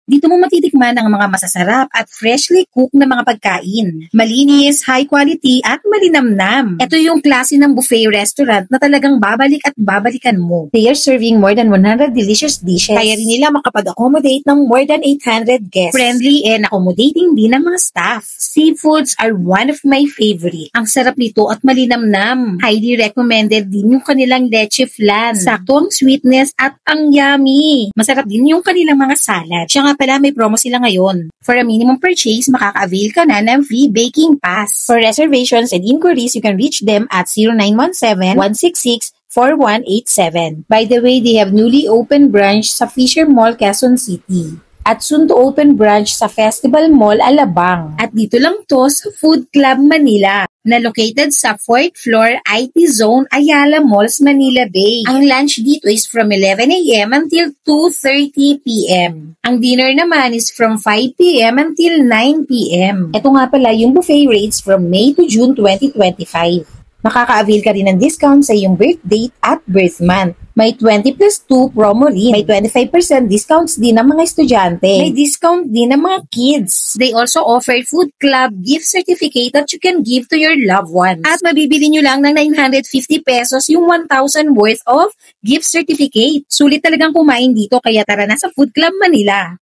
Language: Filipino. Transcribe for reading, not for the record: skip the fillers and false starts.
Dito mo matitikman ang mga masasarap at freshly cooked na mga pagkain. Malinis, high quality at malinamnam. Ito yung klase ng buffet restaurant na talagang babalik at babalikan mo. They are serving more than 100 delicious dishes. Kaya rin nila makapag-accommodate ng more than 800 guests. Friendly and accommodating din ang mga staff. Seafoods are one of my favorite. Ang sarap nito at malinamnam. Highly recommended din yung kanilang leche flan. Sakto ang sweetness at ang yummy. Masarap din yung kanilang mga salad. Siya nga pala, may promo sila ngayon. For a minimum purchase, makaka-avail ka na ng free baking pass. For reservations and inquiries, you can reach them at 0917-166-4187. By the way, they have newly opened branch sa Fisher Mall, Quezon City. At soon to open branch sa Festival Mall, Alabang. At dito lang to sa Food Club Manila, na located sa 4th floor IT Zone, Ayala Malls, Manila Bay. Ang lunch dito is from 11 a.m. until 2:30 p.m. Ang dinner naman is from 5 p.m. until 9 p.m. Ito nga pala yung buffet rates from May to June 2025. Makaka-avail ka rin ng discount sa iyong birth date at birth month. May 20+2 promo rin. May 25% discounts din ng mga estudyante. May discount din ng mga kids. They also offer food club gift certificate that you can give to your loved ones. At mabibili nyo lang ng 950 pesos yung 1,000 worth of gift certificate. Sulit talagang kumain dito, kaya tara na sa Food Club Manila.